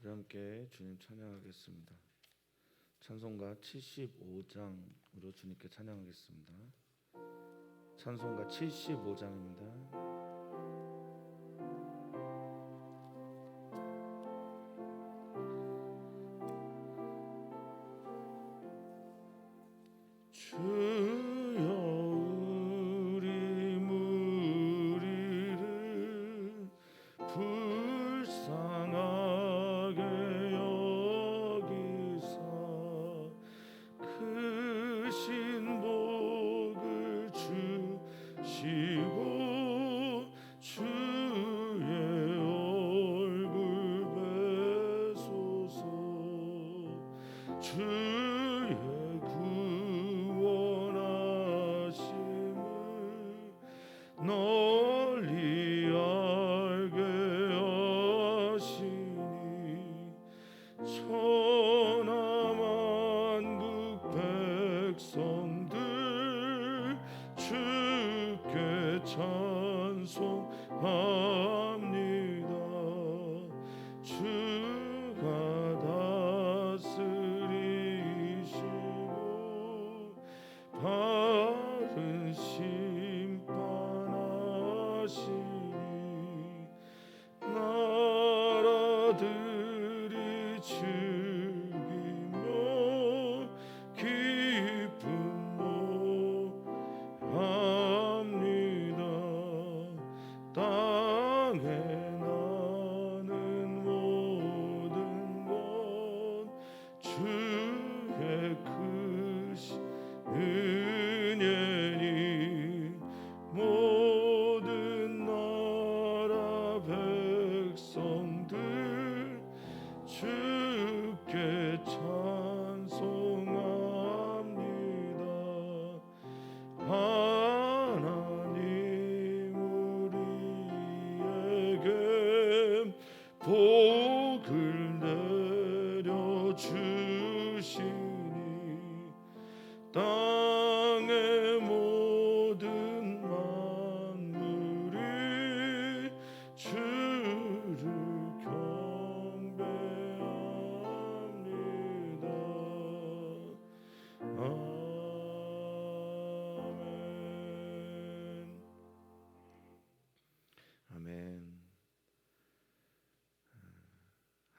우리 함께 주님 찬양하겠습니다. 찬송가 75장으로 주님께 찬양하겠습니다. 찬송가 75장입니다.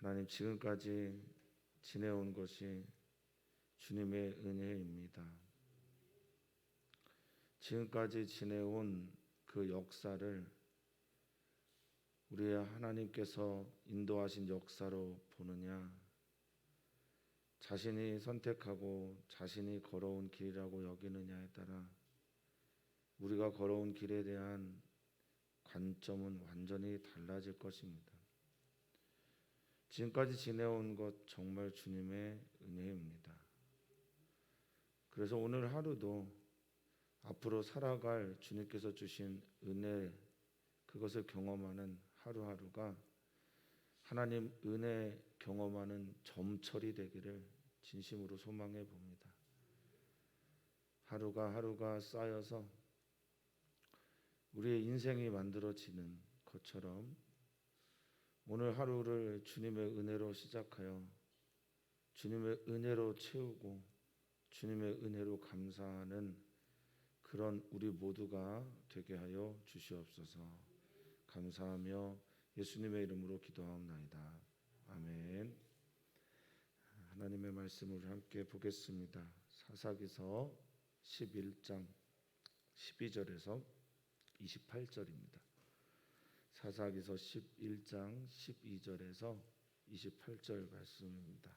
하나님, 지금까지 지내온 것이 주님의 은혜입니다. 지금까지 지내온 그 역사를 우리의 하나님께서 인도하신 역사로 보느냐, 자신이 선택하고 자신이 걸어온 길이라고 여기느냐에 따라 우리가 걸어온 길에 대한 관점은 완전히 달라질 것입니다. 지금까지 지내온 것 정말 주님의 은혜입니다. 그래서 오늘 하루도 앞으로 살아갈 주님께서 주신 은혜, 그것을 경험하는 하루하루가 하나님 은혜 경험하는 점철이 되기를 진심으로 소망해 봅니다. 하루가 하루가 쌓여서 우리의 인생이 만들어지는 것처럼 오늘 하루를 주님의 은혜로 시작하여 주님의 은혜로 채우고 주님의 은혜로 감사하는 그런 우리 모두가 되게 하여 주시옵소서. 감사하며 예수님의 이름으로 기도하옵나이다. 아멘. 하나님의 말씀을 함께 보겠습니다. 사사기서 11장 12절에서 28절입니다. 사사기서 11장 12절에서 28절 말씀입니다.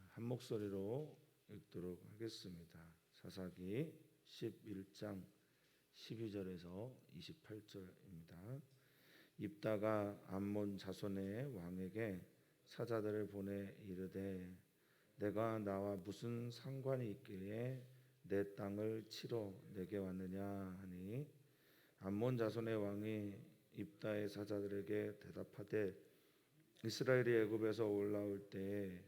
한 목소리로 읽도록 하겠습니다. 사사기 11장 12절에서 28절입니다. 입다가 암몬 자손의 왕에게 사자들을 보내 이르되 내가 나와 무슨 상관이 있기에 내 땅을 치러 내게 왔느냐 하니 암몬 자손의 왕이 입다의 사자들에게 대답하되 이스라엘이 애굽에서 올라올 때에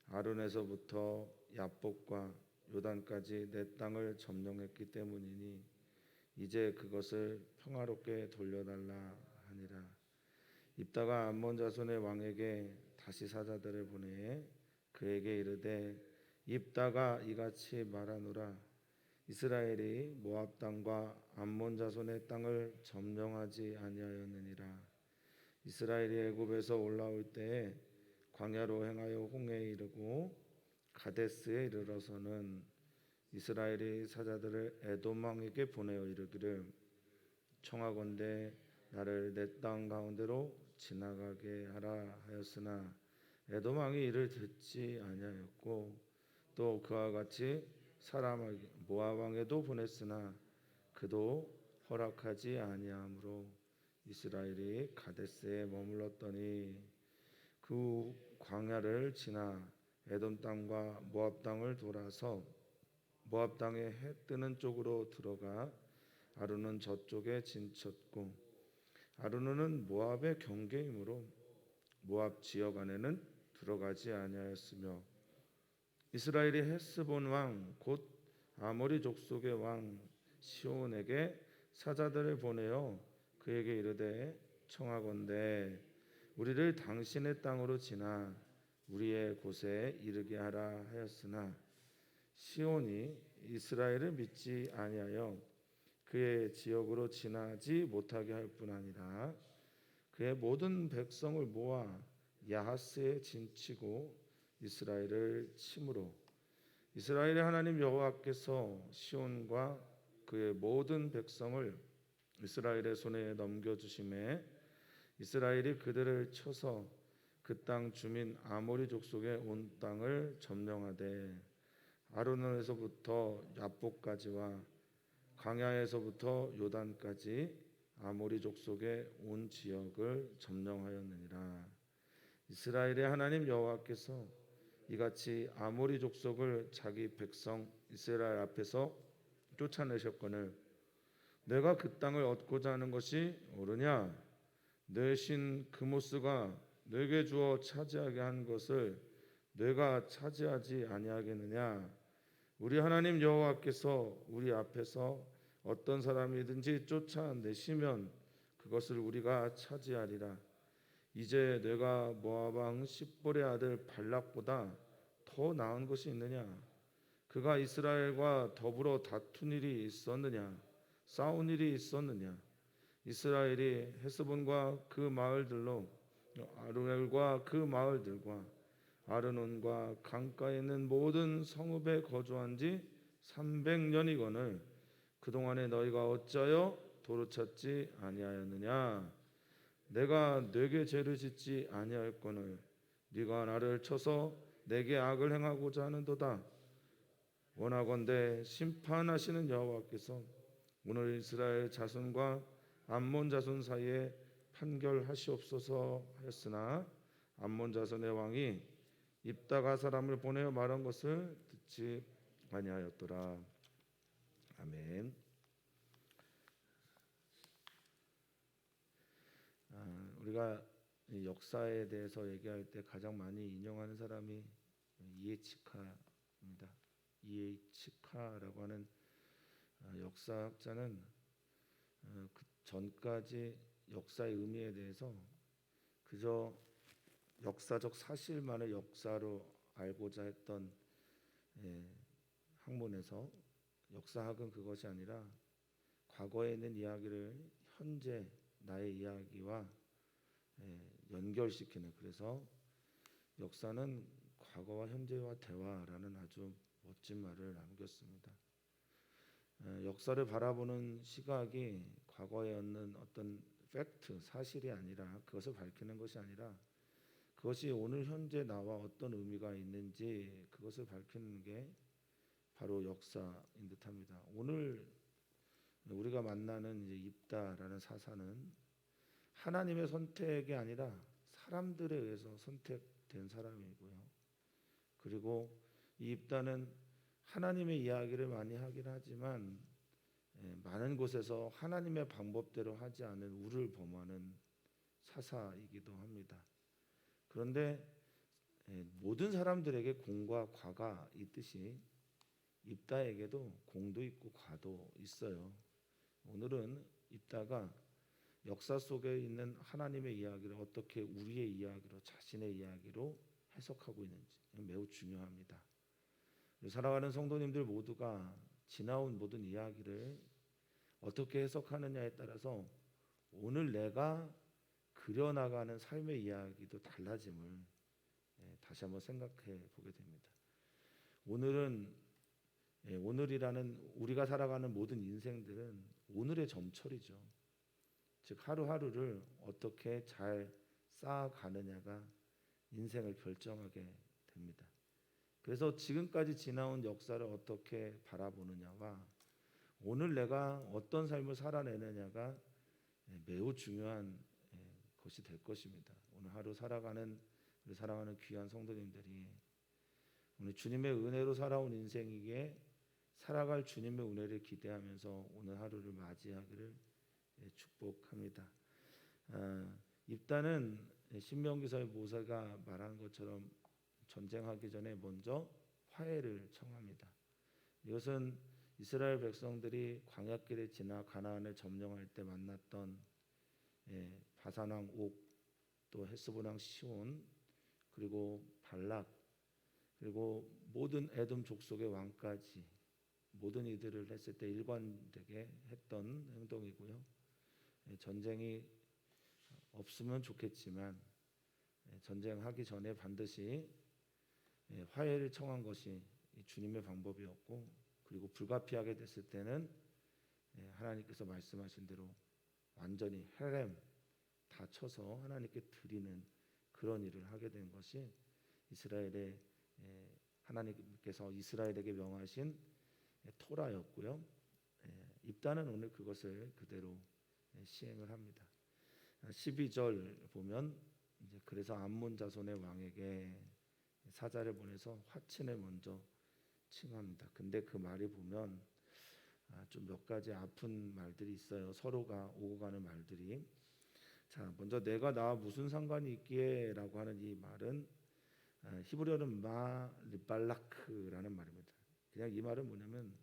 아론에서부터 야복과 요단까지 내 땅을 점령했기 때문이니 이제 그것을 평화롭게 돌려달라 하니라. 입다가 암몬 자손의 왕에게 다시 사자들을 보내 그에게 이르되 입다가 이같이 말하노라. 이스라엘이 모압 땅과 암몬 자손의 땅을 점령하지 아니하였느니라. 이스라엘이 애굽에서 올라올 때에 광야로 행하여 홍해에 이르고 가데스에 이르러서는 이스라엘이 사자들을 에돔 왕에게 보내어 이르기를 청하건대 나를 내 땅 가운데로 지나가게 하라 하였으나 에돔 왕이 이를 듣지 아니하였고 또 그와 같이 사람에게 모압 왕에도 보냈으나 그도 허락하지 아니하므로 이스라엘이 가데스에 머물렀더니 그 광야를 지나 에돔 땅과 모압 땅을 돌아서 모압 땅에 해 뜨는 쪽으로 들어가 아루는 저쪽에 진쳤고 아루는 모압의 경계이므로 모압 지역 안에는 들어가지 아니하였으며 이스라엘이 헤스본 왕 곧 아모리 족속의 왕 시온에게 사자들을 보내어 그에게 이르되 청하건대 우리를 당신의 땅으로 지나 우리의 곳에 이르게 하라 하였으나 시온이 이스라엘을 믿지 아니하여 그의 지역으로 지나지 못하게 할 뿐 아니라 그의 모든 백성을 모아 야하스에 진치고 이스라엘을 침으로 이스라엘의 하나님 여호와께서 시온과 그의 모든 백성을 이스라엘의 손에 넘겨주심에 이스라엘이 그들을 쳐서 그 땅 주민 아모리 족속의 온 땅을 점령하되 아르논에서부터 야복까지와 광야에서부터 요단까지 아모리 족속의 온 지역을 점령하였느니라. 이스라엘의 하나님 여호와께서 이같이 아모리 족속을 자기 백성 이스라엘 앞에서 쫓아내셨거늘 내가 그 땅을 얻고자 하는 것이 옳으냐? 내 신 그모스가 내게 주어 차지하게 한 것을 내가 차지하지 아니하겠느냐? 우리 하나님 여호와께서 우리 앞에서 어떤 사람이든지 쫓아내시면 그것을 우리가 차지하리라. 이제 내가 모압 왕 십볼의 아들 발락보다 더 나은 것이 있느냐? 그가 이스라엘과 더불어 다툰 일이 있었느냐? 싸운 일이 있었느냐? 이스라엘이 헤스본과 그 마을들로 아루엘과 그 마을들과 아르논과 강가에 있는 모든 성읍에 거주한 지 300년이거늘 그동안에 너희가 어찌하여 도로 찾지 아니하였느냐? 내가 네게 죄를 짓지 아니하였거늘 네가 나를 쳐서 내게 악을 행하고자 하는도다. 원하건대 심판하시는 여호와께서 오늘 이스라엘 자손과 암몬 자손 사이에 판결하시옵소서 하였으나 암몬 자손의 왕이 입다가 사람을 보내어 말한 것을 듣지 아니하였더라. 아멘. 우리가 역사에 대해서 얘기할 때 가장 많이 인용하는 사람이 이에치카입니다. 이에치카라고 하는 역사학자는 그 전까지 역사의 의미에 대해서 그저 역사적 사실만을 역사로 알고자 했던 학문에서 역사학은 그것이 아니라 과거에 있는 이야기를 현재 나의 이야기와 연결시키는, 그래서 역사는 과거와 현재와 대화라는 아주 멋진 말을 남겼습니다. 역사를 바라보는 시각이 과거에 얻는 어떤 팩트, 사실이 아니라, 그것을 밝히는 것이 아니라 그것이 오늘 현재 나와 어떤 의미가 있는지 그것을 밝히는 게 바로 역사인 듯합니다. 오늘 우리가 만나는 이제 입다라는 사사는 하나님의 선택이 아니라 사람들에 의해서 선택된 사람이고요. 그리고 이 입다는 하나님의 이야기를 많이 하긴 하지만 많은 곳에서 하나님의 방법대로 하지 않은 우를 범하는 사사이기도 합니다. 그런데 모든 사람들에게 공과 과가 있듯이 입다에게도 공도 있고 과도 있어요. 오늘은 입다가 역사 속에 있는 하나님의 이야기를 어떻게 우리의 이야기로, 자신의 이야기로 해석하고 있는지 매우 중요합니다. 살아가는 성도님들 모두가 지나온 모든 이야기를 어떻게 해석하느냐에 따라서 오늘 내가 그려나가는 삶의 이야기도 달라짐을 다시 한번 생각해 보게 됩니다. 오늘이라는 우리가 살아가는 모든 인생들은 오늘의 점철이죠. 즉 하루하루를 어떻게 잘 쌓아가느냐가 인생을 결정하게 됩니다. 그래서 지금까지 지나온 역사를 어떻게 바라보느냐와 오늘 내가 어떤 삶을 살아내느냐가 매우 중요한 것이 될 것입니다. 오늘 하루 살아가는 우리 사랑하는 귀한 성도님들이 오늘 주님의 은혜로 살아온 인생이기에 살아갈 주님의 은혜를 기대하면서 오늘 하루를 맞이하기를 축복합니다. 입다는 신명기서의 모세가 말한 것처럼 전쟁하기 전에 먼저 화해를 청합니다. 이것은 이스라엘 백성들이 광야길에 지나 가나안을 점령할 때 만났던 바산 왕 옥, 또 헤스본 왕 시온, 그리고 발락, 그리고 모든 에돔 족속의 왕까지 모든 이들을 했을 때 일관되게 했던 행동이고요. 전쟁이 없으면 좋겠지만 전쟁하기 전에 반드시 화해를 청한 것이 주님의 방법이었고, 그리고 불가피하게 됐을 때는 하나님께서 말씀하신 대로 완전히 헬렘 다 쳐서 하나님께 드리는 그런 일을 하게 된 것이 하나님께서 이스라엘에게 명하신 토라였고요. 입다는 오늘 그것을 그대로 시행을 합니다. 12절 보면 이제 그래서 암몬 자손의 왕에게 사자를 보내서 화친을 먼저 칭합니다. 근데 그 말이 보면 좀 몇 가지 아픈 말들이 있어요. 서로가 오고 가는 말들이. 자, 먼저 내가 나와 무슨 상관이 있기에라고 하는 이 말은 히브리어는 마리발라크라는 말입니다. 그냥 이 말은 뭐냐면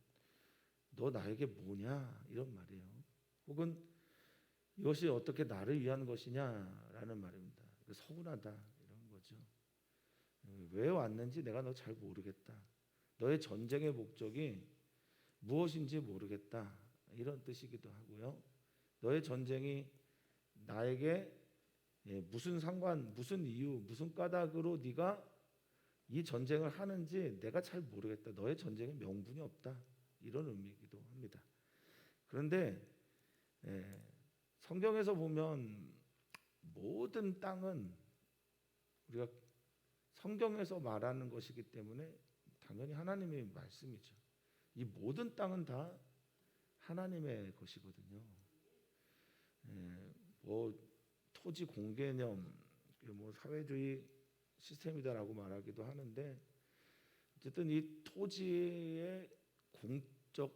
너 나에게 뭐냐 이런 말이에요. 혹은 이것이 어떻게 나를 위한 것이냐라는 말입니다. 서운하다 이런 거죠. 왜 왔는지 내가 너 잘 모르겠다. 너의 전쟁의 목적이 무엇인지 모르겠다 이런 뜻이기도 하고요. 너의 전쟁이 나에게 무슨 상관, 무슨 이유, 무슨 까닭으로 네가 이 전쟁을 하는지 내가 잘 모르겠다. 너의 전쟁에 명분이 없다 이런 의미이기도 합니다. 그런데 성경에서 보면 모든 땅은 우리가 성경에서 말하는 것이기 때문에 당연히 하나님의 말씀이죠. 이 모든 땅은 다 하나님의 것이거든요. 뭐 토지 공개념, 뭐 사회주의 시스템이다라고 말하기도 하는데 어쨌든 이 토지의 공적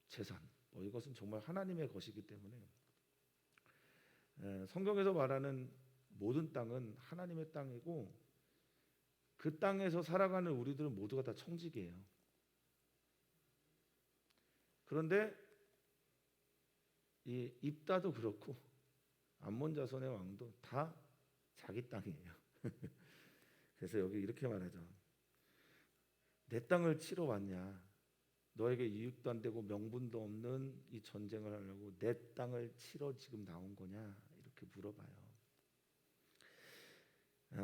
재산, 뭐 이것은 정말 하나님의 것이기 때문에 성경에서 말하는 모든 땅은 하나님의 땅이고 그 땅에서 살아가는 우리들은 모두가 다 청지기예요. 그런데 이 입다도 그렇고 암몬 자손의 왕도 다 자기 땅이에요. 그래서 여기 이렇게 말하죠. 내 땅을 치러 왔냐? 너에게 이익도 안 되고 명분도 없는 이 전쟁을 하려고 내 땅을 치러 지금 나온 거냐? 이렇게 물어봐요.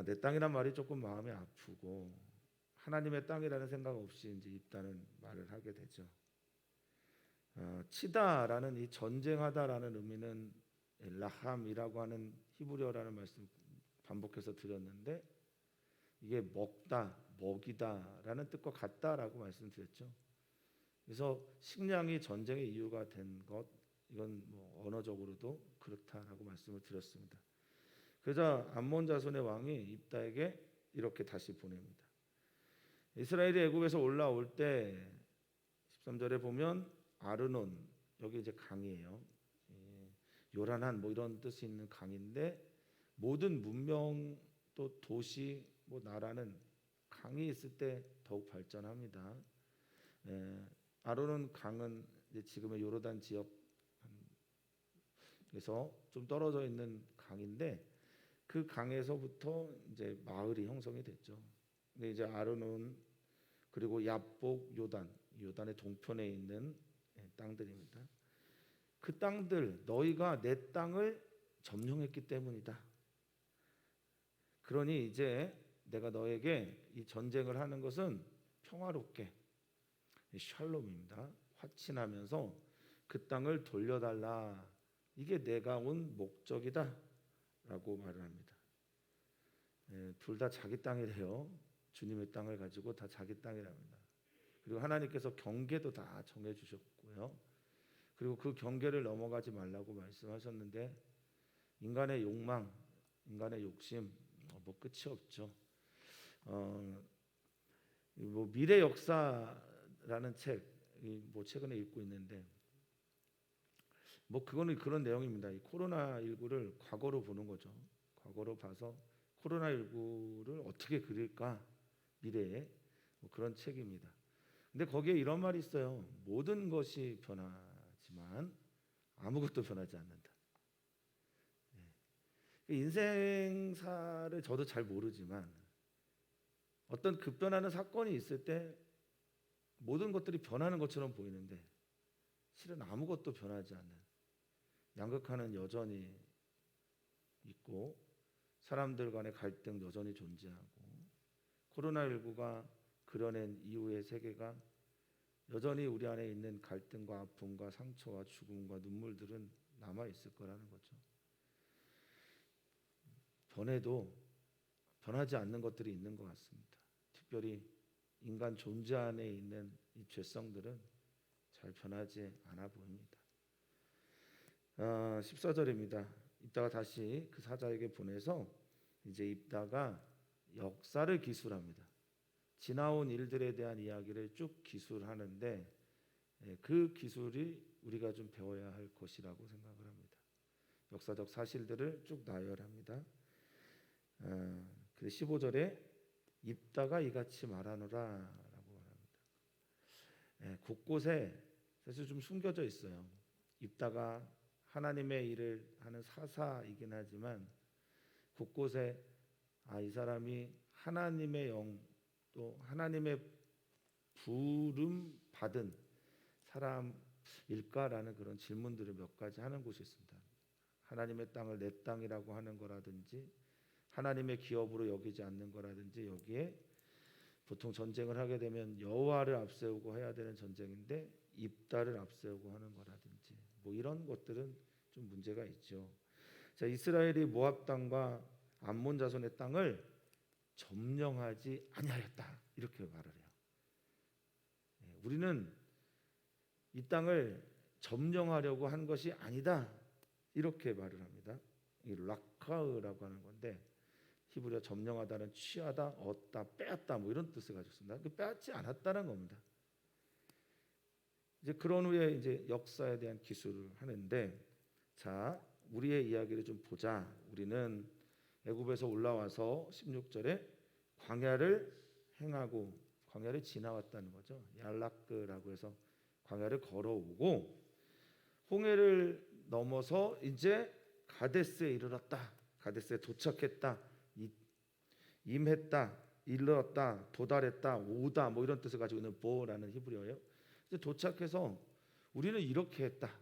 내 땅이란 말이 조금 마음이 아프고 하나님의 땅이라는 생각 없이 이제 입다는 말을 하게 되죠. 치다라는 이 전쟁하다라는 의미는 라함이라고 하는 히브리어라는 말씀 반복해서 드렸는데 이게 먹다, 먹이다라는 뜻과 같다라고 말씀드렸죠. 그래서 식량이 전쟁의 이유가 된 것, 이건 뭐 언어적으로도 그렇다라고 말씀을 드렸습니다. 그러자 암몬 자손의 왕이 입다에게 이렇게 다시 보냅니다. 이스라엘이 애굽에서 올라올 때 13절에 보면 아르논, 여기 이제 강이에요. 요란한 뭐 이런 뜻이 있는 강인데 모든 문명 또 도시 뭐 나라는 강이 있을 때 더욱 발전합니다. 아르논 강은 이제 지금의 요르단 지역 그래서 좀 떨어져 있는 강인데 그 강에서부터 이제 마을이 형성이 됐죠. 근데 이제 아르논 그리고 야복, 요단의 동편에 있는 땅들입니다. 그 땅들 너희가 내 땅을 점령했기 때문이다. 그러니 이제 내가 너에게 이 전쟁을 하는 것은 평화롭게 샬롬입니다. 화친하면서 그 땅을 돌려달라. 이게 내가 온 목적이다라고 말을 합니다. 둘 다 자기 땅이래요. 주님의 땅을 가지고 다 자기 땅이랍니다. 그리고 하나님께서 경계도 다 정해 주셨고요. 그리고 그 경계를 넘어가지 말라고 말씀하셨는데 인간의 욕망, 인간의 욕심 뭐 끝이 없죠. 뭐 미래 역사라는 책, 뭐 최근에 읽고 있는데 뭐 그거는 그런 내용입니다. 이 코로나19를 과거로 보는 거죠. 과거로 봐서 코로나19를 어떻게 그릴까 미래에 뭐 그런 책입니다. 근데 거기에 이런 말이 있어요. 모든 것이 변하지만 아무것도 변하지 않는다. 인생사를 저도 잘 모르지만 어떤 급변하는 사건이 있을 때 모든 것들이 변하는 것처럼 보이는데 실은 아무것도 변하지 않는 양극화는 여전히 있고 사람들 간의 갈등 여전히 존재하고 코로나19가 그려낸 이후의 세계가 여전히 우리 안에 있는 갈등과 아픔과 상처와 죽음과 눈물들은 남아 있을 거라는 거죠. 변해도 변하지 않는 것들이 있는 것 같습니다. 특별히 인간 존재 안에 있는 이 죄성들은 잘 변하지 않아 보입니다. 14절입니다. 입다가 다시 그 사자에게 보내서 이제 입다가 역사를 기술합니다. 지나온 일들에 대한 이야기를 쭉 기술하는데 그 기술이 우리가 좀 배워야 할 것이라고 생각을 합니다. 역사적 사실들을 쭉 나열합니다. 그 15절에 입다가 이같이 말하노라라고 말합니다. 곳곳에 사실 좀 숨겨져 있어요. 입다가 하나님의 일을 하는 사사이긴 하지만 곳곳에 이 사람이 하나님의 영 또 하나님의 부름 받은 사람일까라는 그런 질문들을 몇 가지 하는 곳이 있습니다. 하나님의 땅을 내 땅이라고 하는 거라든지 하나님의 기업으로 여기지 않는 거라든지 여기에 보통 전쟁을 하게 되면 여호와를 앞세우고 해야 되는 전쟁인데 입다를 앞세우고 하는 거라든지 뭐 이런 것들은 좀 문제가 있죠. 자, 이스라엘이 모압 땅과 암몬 자손의 땅을 점령하지 아니하였다 이렇게 말을 해요. 우리는 이 땅을 점령하려고 한 것이 아니다 이렇게 말을 합니다. 이 락카으라고 하는 건데 히브리어 점령하다는 취하다, 얻다, 빼앗다 뭐 이런 뜻을 가지고 있습니다. 빼앗지 않았다는 겁니다. 이제 그런 후에 이제 역사에 대한 기술을 하는데 자 우리의 이야기를 좀 보자. 우리는 애굽에서 올라와서 16절에 광야를 행하고 광야를 지나왔다는 거죠. 얄라크라고 해서 광야를 걸어오고 홍해를 넘어서 이제 가데스에 이르렀다. 가데스에 도착했다. 임했다. 이르렀다. 도달했다. 오다. 뭐 이런 뜻을 가지고 있는 보라는 히브리어예요. 이제 도착해서 우리는 이렇게 했다.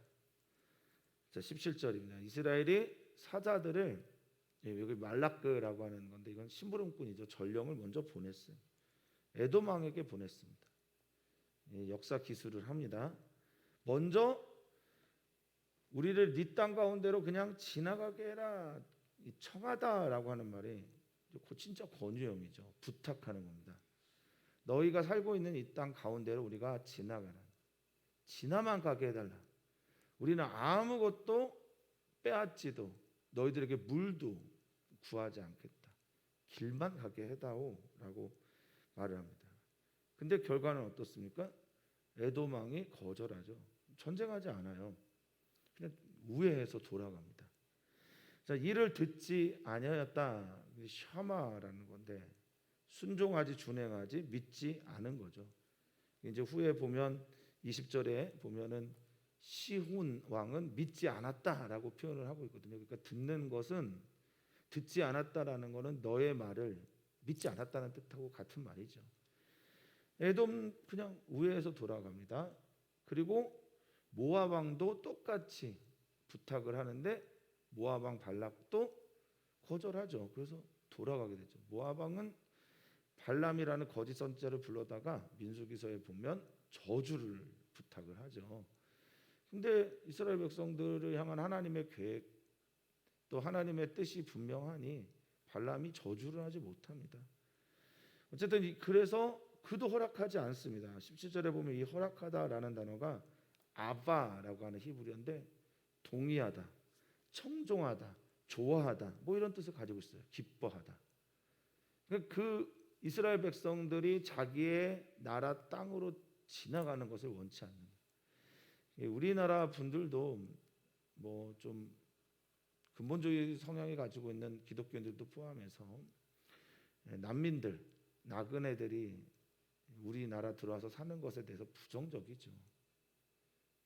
자, 17절입니다. 이스라엘이 사자들을 여기 말라크라고 하는 건데 이건 심부름꾼이죠. 전령을 먼저 보냈어요. 에돔 왕에게 보냈습니다. 역사 기술을 합니다. 먼저 우리를 네 땅 가운데로 그냥 지나가게 해라. 청하다라고 하는 말이 진짜 권유형이죠. 부탁하는 겁니다. 너희가 살고 있는 이 땅 가운데로 우리가 지나가라. 지나만 가게 해달라. 우리는 아무것도 빼앗지도 너희들에게 물도 구하지 않겠다. 길만 가게 해다오라고 말을 합니다. 근데 결과는 어떻습니까? 에돔 왕이 거절하죠. 전쟁하지 않아요. 그냥 우회해서 돌아갑니다. 자, 이를 듣지 아니하였다. 샤마라는 건데 순종하지 준행하지 믿지 않은 거죠. 이제 후에 보면 20절에 보면은 시혼 왕은 믿지 않았다라고 표현을 하고 있거든요. 그러니까 듣는 것은 듣지 않았다라는 것은 너의 말을 믿지 않았다는 뜻하고 같은 말이죠. 에돔 그냥 우회해서 돌아갑니다. 그리고 모압 왕도 똑같이 부탁을 하는데 모압 왕 발락도 거절하죠. 그래서 돌아가게 되죠. 모압 왕은 발람이라는 거짓 선지자를 불러다가 민수기서에 보면 저주를 부탁을 하죠. 근데 이스라엘 백성들을 향한 하나님의 계획 또 하나님의 뜻이 분명하니 발람이 저주를 하지 못합니다. 어쨌든 그래서 그도 허락하지 않습니다. 17절에 보면 이 허락하다라는 단어가 아바라고 하는 히브리어인데 동의하다, 청종하다, 좋아하다 뭐 이런 뜻을 가지고 있어요. 기뻐하다. 그 이스라엘 백성들이 자기의 나라 땅으로 지나가는 것을 원치 않는. 우리나라 분들도 뭐 좀 근본주의 성향이 가지고 있는 기독교인들도 포함해서 난민들, 나그네들이 우리나라 들어와서 사는 것에 대해서 부정적이죠.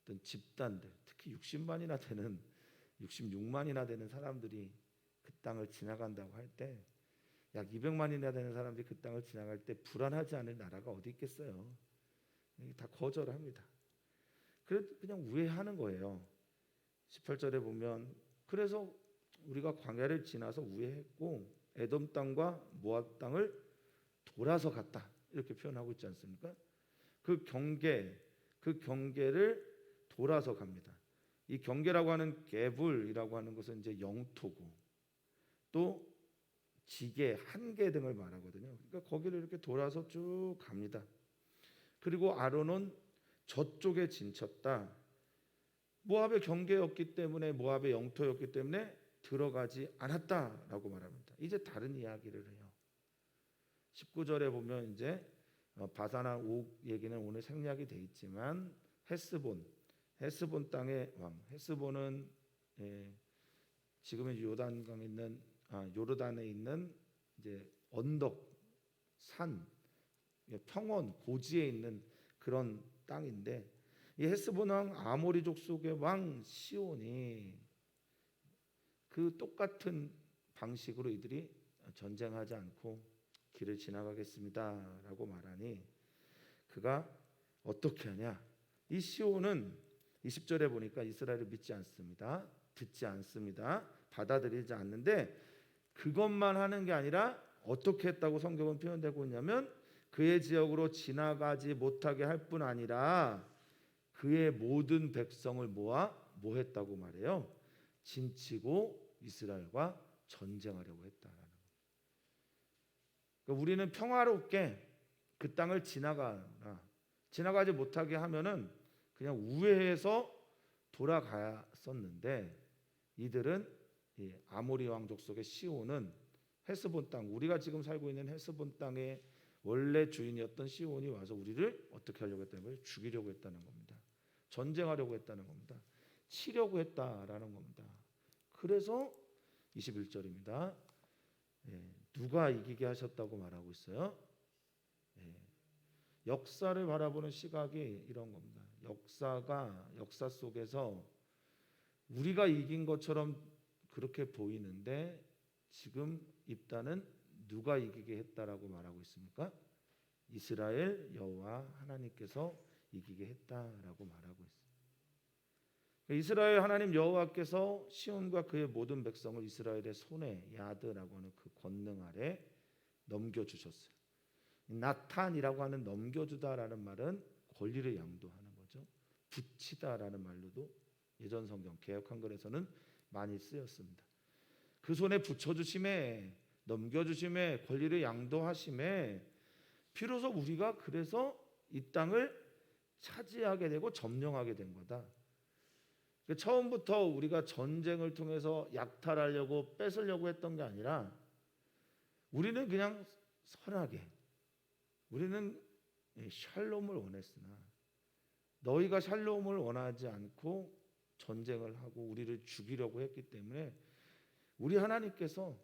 어떤 집단들, 특히 66만이나 되는 사람들이 그 땅을 지나간다고 할 때 약 200만이나 되는 사람들이 그 땅을 지나갈 때 불안하지 않을 나라가 어디 있겠어요. 다 거절합니다. 그냥 우회하는 거예요. 18절에 보면 그래서 우리가 광야를 지나서 우회했고 에돔 땅과 모압 땅을 돌아서 갔다 이렇게 표현하고 있지 않습니까? 그 경계를 돌아서 갑니다. 이 경계라고 하는 개불이라고 하는 것은 이제 영토고 또 지게, 한계 등을 말하거든요. 그러니까 거기를 이렇게 돌아서 쭉 갑니다. 그리고 아론은 저쪽에 진쳤다. 모압의 경계였기 때문에 모압의 영토였기 때문에 들어가지 않았다라고 말합니다. 이제 다른 이야기를 해요. 19절에 보면 이제 바사나 옥 얘기는 오늘 생략이 돼 있지만 헤스본 땅의 왕 헤스본은 지금의 요단강에 있는 요르단에 있는 이제 언덕 산 평원 고지에 있는 그런 땅인데 이 헤스본 왕 아모리족 속의 왕 시온이 그 똑같은 방식으로 이들이 전쟁하지 않고 길을 지나가겠습니다라고 말하니 그가 어떻게 하냐? 이 시온은 20절에 보니까 이스라엘을 믿지 않습니다. 듣지 않습니다. 받아들이지 않는데 그것만 하는 게 아니라 어떻게 했다고 성경은 표현되고 있냐면 그의 지역으로 지나가지 못하게 할 뿐 아니라 그의 모든 백성을 모아 뭐 했다고 말해요? 진치고 이스라엘과 전쟁하려고 했다라는 거예요. 그러니까 우리는 평화롭게 그 땅을 지나가지 못하게 하면은 그냥 우회해서 돌아갔었는데 이들은 이 아모리 왕족 속의 시온은 헤스본 땅 우리가 지금 살고 있는 헤스본 땅의 원래 주인이었던 시온이 와서 우리를 어떻게 하려고 했다는 거예요? 죽이려고 했다는 겁니다. 전쟁하려고 했다는 겁니다. 치려고 했다라는 겁니다. 그래서 21절입니다. 누가 이기게 하셨다고 말하고 있어요? 역사를 바라보는 시각이 이런 겁니다. 역사 속에서 우리가 이긴 것처럼 그렇게 보이는데 지금 입단은 누가 이기게 했다라고 말하고 있습니까? 이스라엘 여호와 하나님께서 이기게 했다라고 말하고 있습니다. 이스라엘 하나님 여호와께서 시온과 그의 모든 백성을 이스라엘의 손에 야드라고 하는 그 권능 아래 넘겨주셨어요. 나탄이라고 하는 넘겨주다라는 말은 권리를 양도하는 거죠. 붙이다라는 말로도 예전 성경 개역 한글에서는 많이 쓰였습니다. 그 손에 붙여주심에 넘겨주심에 권리를 양도하심에 비로소 우리가 그래서 이 땅을 차지하게 되고 점령하게 된 거다. 처음부터 우리가 전쟁을 통해서 약탈하려고 뺏으려고 했던 게 아니라 우리는 그냥 선하게 우리는 샬롬을 원했으나 너희가 샬롬을 원하지 않고 전쟁을 하고 우리를 죽이려고 했기 때문에 우리 하나님께서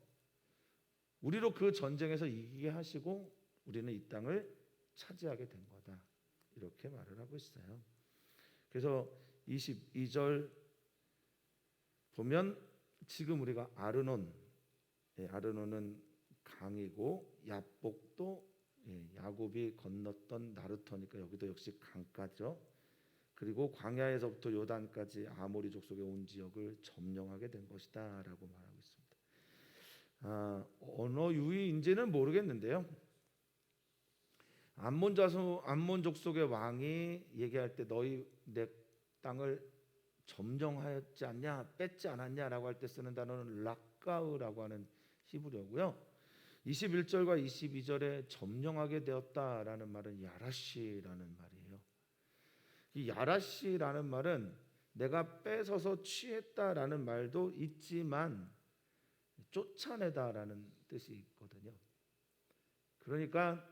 우리로 그 전쟁에서 이기게 하시고 우리는 이 땅을 차지하게 된 거다. 이렇게 말을 하고 있어요. 그래서 22절 보면 지금 우리가 아르논, 아르논은 강이고 야복도 야곱이 건넜던 나루터니까 여기도 역시 강가죠. 그리고 광야에서부터 요단까지 아모리 족속의 온 지역을 점령하게 된 것이다라고 말하고 있습니다. 어느 유의인지는 모르겠는데요. 암몬 족속의 왕이 얘기할 때 너희 내 땅을 점령하였지 않냐, 뺐지 않았냐라고 할 때 쓰는 단어는 락가우라고 하는 히브리어고요. 21절과 22절에 점령하게 되었다라는 말은 야라시라는 말이에요. 이 야라시라는 말은 내가 뺏어서 취했다라는 말도 있지만 쫓아내다라는 뜻이 있거든요. 그러니까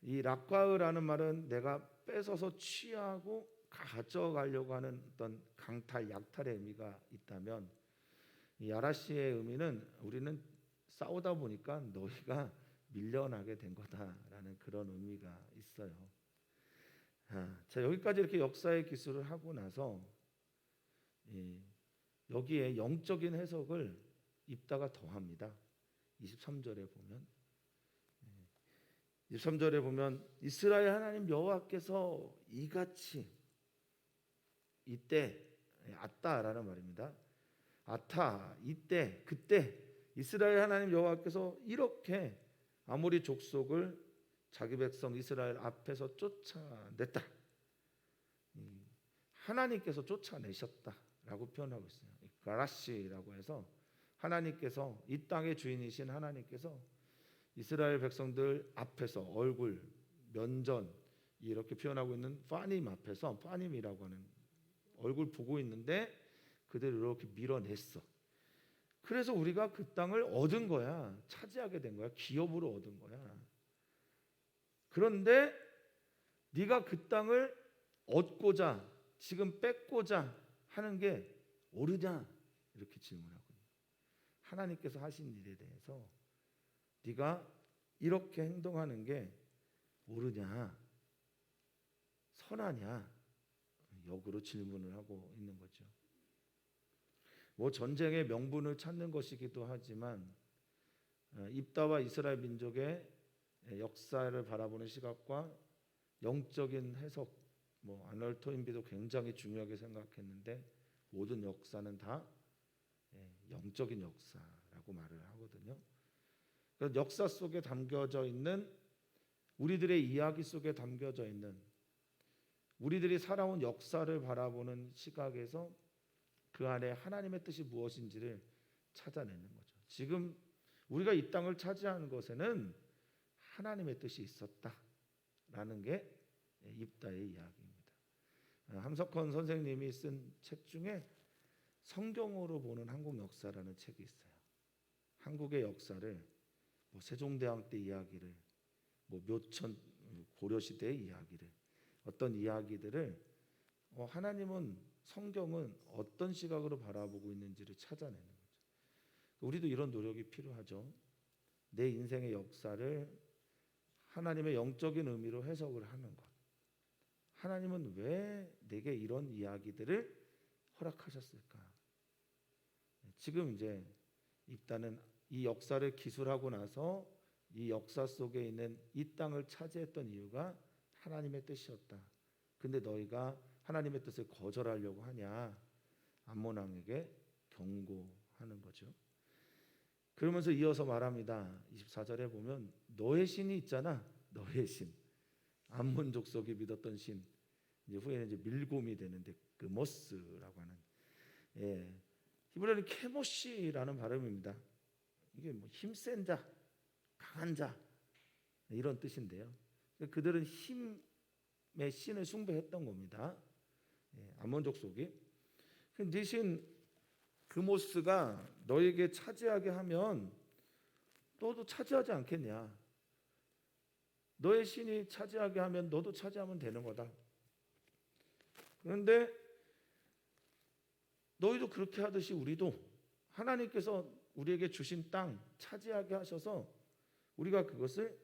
이 락과으라는 말은 내가 뺏어서 취하고 가져가려고 하는 어떤 강탈, 약탈의 의미가 있다면 이 야라시의 의미는 우리는 싸우다 보니까 너희가 밀려나게 된 거다라는 그런 의미가 있어요. 자, 여기까지 이렇게 역사의 기술을 하고 나서 여기에 영적인 해석을 입다가 더합니다. 23절에 보면 이스라엘 하나님 여호와께서 이같이 이때 아따라는 말입니다. 아타 이때 그때 이스라엘 하나님 여호와께서 이렇게 아모리 족속을 자기 백성 이스라엘 앞에서 쫓아냈다. 하나님께서 쫓아내셨다라고 표현하고 있어요. 가라시라고 해서 하나님께서 이 땅의 주인이신 하나님께서 이스라엘 백성들 앞에서 얼굴 면전 이렇게 표현하고 있는 파님 앞에서 파님이라고 하는 얼굴 보고 있는데 그들을 이렇게 밀어냈어. 그래서 우리가 그 땅을 얻은 거야. 차지하게 된 거야. 기업으로 얻은 거야. 그런데 네가 그 땅을 얻고자 지금 뺏고자 하는 게 옳으냐? 이렇게 질문하거든요. 하나님께서 하신 일에 대해서 네가 이렇게 행동하는 게 옳으냐? 선하냐? 역으로 질문을 하고 있는 거죠. 뭐 전쟁의 명분을 찾는 것이기도 하지만 입다와 이스라엘 민족의 역사를 바라보는 시각과 영적인 해석, 뭐 아널 토인비도 굉장히 중요하게 생각했는데 모든 역사는 다 영적인 역사라고 말을 하거든요. 그래서 역사 속에 담겨져 있는 우리들의 이야기 속에 담겨져 있는 우리들이 살아온 역사를 바라보는 시각에서 그 안에 하나님의 뜻이 무엇인지를 찾아내는 거죠. 지금 우리가 이 땅을 차지하는 것에는 하나님의 뜻이 있었다라는 게 입다의 이야기입니다. 함석헌 선생님이 쓴 책 중에 성경으로 보는 한국 역사라는 책이 있어요. 한국의 역사를 뭐 세종대왕 때 이야기를 뭐 묘천 고려시대의 이야기를 어떤 이야기들을 하나님은 성경은 어떤 시각으로 바라보고 있는지를 찾아내는 거죠. 우리도 이런 노력이 필요하죠. 내 인생의 역사를 하나님의 영적인 의미로 해석을 하는 것. 하나님은 왜 내게 이런 이야기들을 허락하셨을까? 지금 이제 입다는 이 역사를 기술하고 나서 이 역사 속에 있는 이 땅을 차지했던 이유가 하나님의 뜻이었다. 근데 너희가 하나님의 뜻을 거절하려고 하냐? 암몬 왕에게 경고하는 거죠. 그러면서 이어서 말합니다. 24절에 보면 너의 신이 있잖아. 너의 신. 암몬 족속이 믿었던 신. 이제 후에는 이제 밀곰이 되는데 그 모스라고 하는 히브리어는 케모시라는 발음입니다. 이게 뭐 힘센 자, 강한 자 이런 뜻인데요. 그들은 힘의 신을 숭배했던 겁니다. 암몬 족속이. 대신 그 모스가 너에게 차지하게 하면 너도 차지하지 않겠냐? 너의 신이 차지하게 하면 너도 차지하면 되는 거다. 그런데 너희도 그렇게 하듯이 우리도 하나님께서 우리에게 주신 땅 차지하게 하셔서 우리가 그것을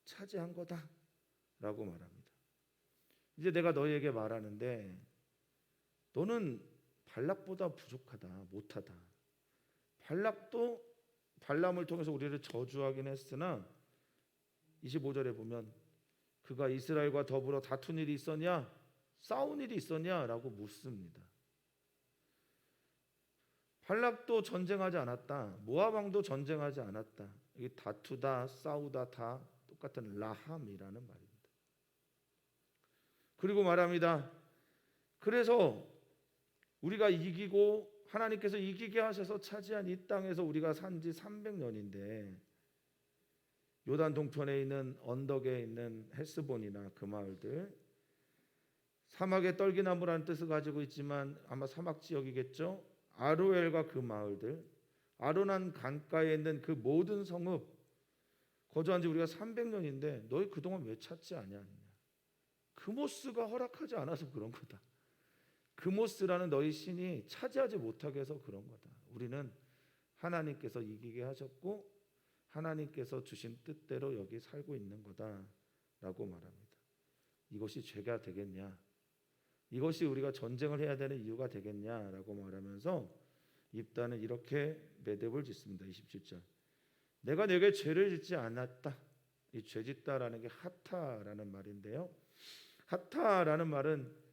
차지한 거다라고 말합니다. 이제 내가 너희에게 말하는데 너는 발락보다 부족하다, 못하다. 발락도 발람을 통해서 우리를 저주하긴 했으나 25절에 보면 그가 이스라엘과 더불어 다툰 일이 있었냐? 싸운 일이 있었냐라고 묻습니다. 발락도 전쟁하지 않았다. 모압 왕도 전쟁하지 않았다. 여기 다투다, 싸우다 다 똑같은 라함이라는 말입니다. 그리고 말합니다. 그래서 우리가 이기고 하나님께서 이기게 하셔서 차지한 이 땅에서 우리가 산 지 300년인데 요단 동편에 있는 언덕에 있는 헬스본이나 그 마을들, 사막의 떨기나무라는 뜻을 가지고 있지만 아마 사막 지역이겠죠. 아로엘과 그 마을들, 아로난 강가에 있는 그 모든 성읍 거주한 지 우리가 300년인데 너희 그동안 왜 찾지 않냐느냐. 그모스가 허락하지 않아서 그런 거다. 그모스라는 너희 신이 차지하지 못하게 해서 그런 거다. 우리는 하나님께서 이기게 하셨고 하나님께서 주신 뜻대로 여기 살고 있는 거다라고 말합니다. 이것이 죄가 되겠냐? 이것이 우리가 전쟁을 해야 되는 이유가 되겠냐라고 말하면서 입다는 이렇게 매듭을 짓습니다. 27절. 내가 내게 죄를 짓지 않았다. 이 죄짓다라는 게 하타라는 말인데요. 하타라는 말은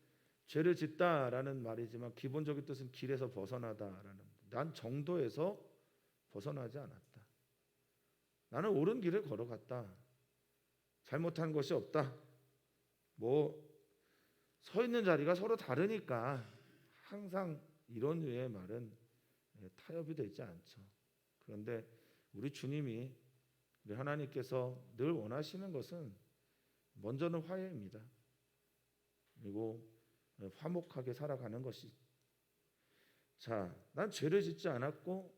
죄를 짓다라는 말이지만 기본적인 뜻은 길에서 벗어나다라는, 난 정도에서 벗어나지 않았다. 나는 옳은 길을 걸어갔다. 잘못한 것이 없다. 서 있는 자리가 서로 다르니까 항상 이런 류의 말은 타협이 되지 않죠. 그런데 우리 주님이, 우리 하나님께서 늘 원하시는 것은 먼저는 화해입니다. 그리고 화목하게 살아가는 것이. 자, 난 죄를 짓지 않았고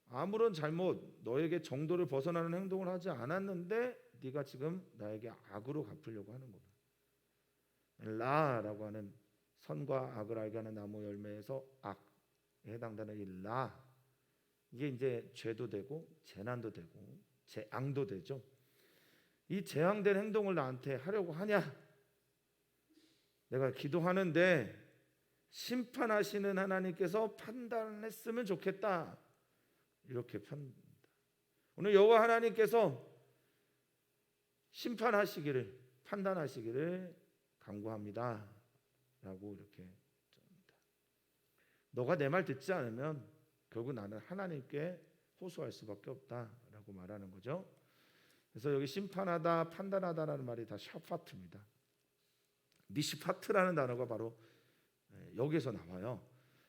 아무런 잘못, 너에게 정도를 벗어나는 행동을 하지 않았는데 네가 지금 나에게 악으로 갚으려고 하는구나. 라라고 하는 선과 악을 알게 하는 나무 열매에서 악에 해당되는 이 라, 이게 이제 죄도 되고 재난도 되고 재앙도 되죠. 이 재앙된 행동을 나한테 하려고 하냐? 내가 기도하는데 심판하시는 하나님께서 판단했으면 좋겠다. 이렇게 판단합니다. 오늘 여호와 하나님께서 심판하시기를, 판단하시기를 간구합니다. 라고 이렇게 합니다. 너가 내 말 듣지 않으면 결국 나는 하나님께 호소할 수밖에 없다라고 말하는 거죠. 그래서 여기 심판하다, 판단하다라는 말이 다 샤파트입니다. 미시파트라는 단어가 바로 여기서 나와요.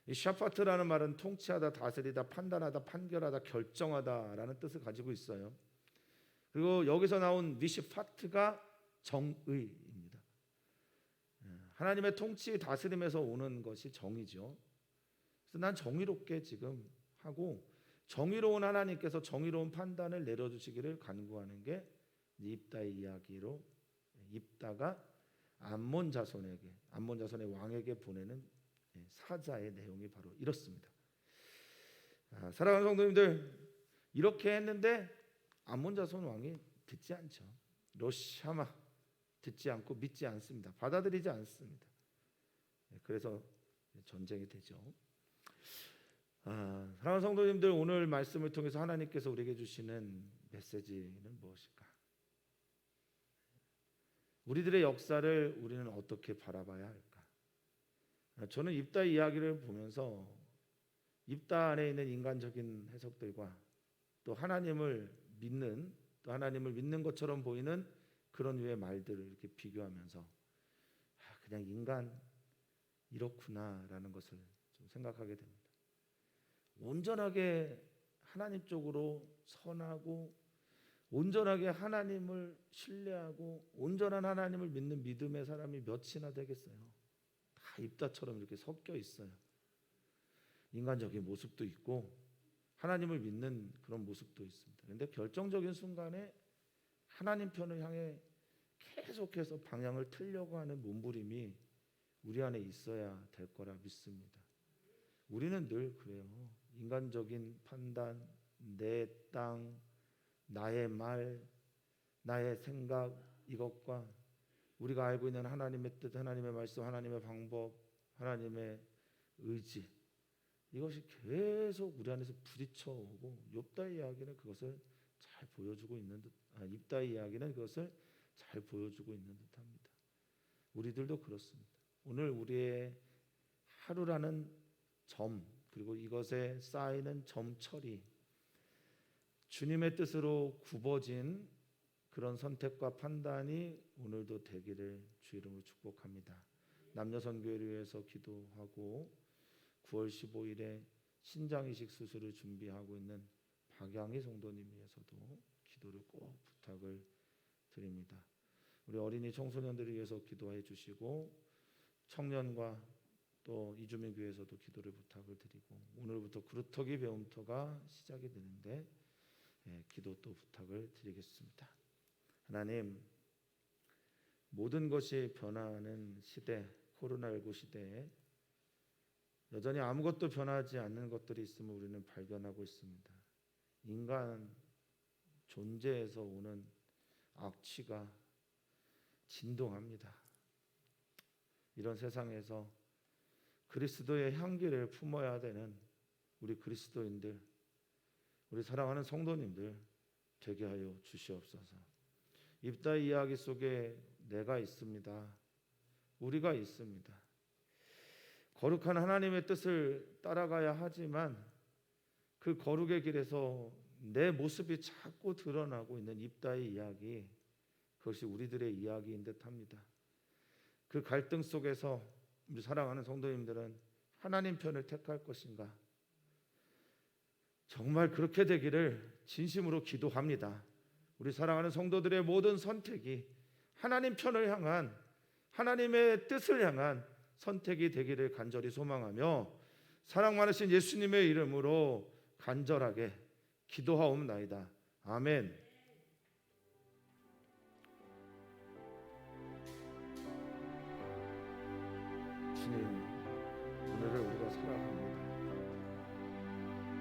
이 샤파트라는 말은 통치하다, 다스리다, 판단하다, 판결하다, 결정하다라는 뜻을 가지고 있어요. 그리고 여기서 나온 미시파트가 정의입니다. 하나님의 통치, 다스림에서 오는 것이 정의죠. 그래서 난 정의롭게 지금 하고 정의로운 하나님께서 정의로운 판단을 내려주시기를 간구하는 게 입다의 이야기로, 입다가 암몬 자손의 왕에게 보내는 사자의 내용이 바로 이렇습니다. 사랑하는 성도님들, 이렇게 했는데 암몬 자손 왕이 듣지 않죠. 로샤마, 듣지 않고 믿지 않습니다. 받아들이지 않습니다. 그래서 전쟁이 되죠. 사랑하는 성도님들, 오늘 말씀을 통해서 하나님께서 우리에게 주시는 메시지는 무엇일까? 우리들의 역사를 우리는 어떻게 바라봐야 할까? 저는 입다 이야기를 보면서 입다 안에 있는 인간적인 해석들과 또 하나님을 믿는 것처럼 보이는 그런 류의 말들을 이렇게 비교하면서 그냥 인간 이렇구나라는 것을 좀 생각하게 됩니다. 온전하게 하나님 쪽으로 선하고 온전하게 하나님을 신뢰하고 온전한 하나님을 믿는 믿음의 사람이 몇이나 되겠어요? 다 입다처럼 이렇게 섞여 있어요. 인간적인 모습도 있고 하나님을 믿는 그런 모습도 있습니다. 그런데 결정적인 순간에 하나님 편을 향해 계속해서 방향을 틀려고 하는 몸부림이 우리 안에 있어야 될 거라 믿습니다. 우리는 늘 그래요. 인간적인 판단, 내 땅, 나의 말, 나의 생각, 이것과 우리가 알고 있는 하나님의 뜻, 하나님의 말씀, 하나님의 방법, 하나님의 의지, 이것이 계속 우리 안에서 부딪혀오고 욥다의 이야기는 그것을 잘 보여주고 있는 듯, 욥다의 이야기는 그것을 잘 보여주고 있는 듯합니다. 우리들도 그렇습니다. 오늘 우리의 하루라는 점, 그리고 이것에 쌓이는 점 처리, 주님의 뜻으로 굽어진 그런 선택과 판단이 오늘도 되기를 주 이름으로 축복합니다. 남녀선교회를 위해서 기도하고 9월 15일에 신장이식 수술을 준비하고 있는 박양희 성도님 위해서도 기도를 꼭 부탁을 드립니다. 우리 어린이 청소년들을 위해서 기도해 주시고 청년과 또 이주민 교회에서도 기도를 부탁을 드리고 오늘부터 그루터기 배움터가 시작이 되는데 기도 또 부탁을 드리겠습니다. 하나님, 모든 것이 변화하는 시대, 코로나19 시대에 여전히 아무것도 변하지 않는 것들이 있음을 우리는 발견하고 있습니다. 인간 존재에서 오는 악취가 진동합니다. 이런 세상에서 그리스도의 향기를 품어야 되는 우리 그리스도인들, 우리 사랑하는 성도님들 되게 하여 주시옵소서. 욥다의 이야기 속에 내가 있습니다. 우리가 있습니다. 거룩한 하나님의 뜻을 따라가야 하지만 그 거룩의 길에서 내 모습이 자꾸 드러나고 있는 욥다의 이야기, 그것이 우리들의 이야기인 듯합니다. 그 갈등 속에서 우리 사랑하는 성도님들은 하나님 편을 택할 것인가? 정말 그렇게 되기를 진심으로 기도합니다. 우리 사랑하는 성도들의 모든 선택이 하나님 편을 향한, 하나님의 뜻을 향한 선택이 되기를 간절히 소망하며 사랑 많으신 예수님의 이름으로 간절하게 기도하옵나이다. 아멘.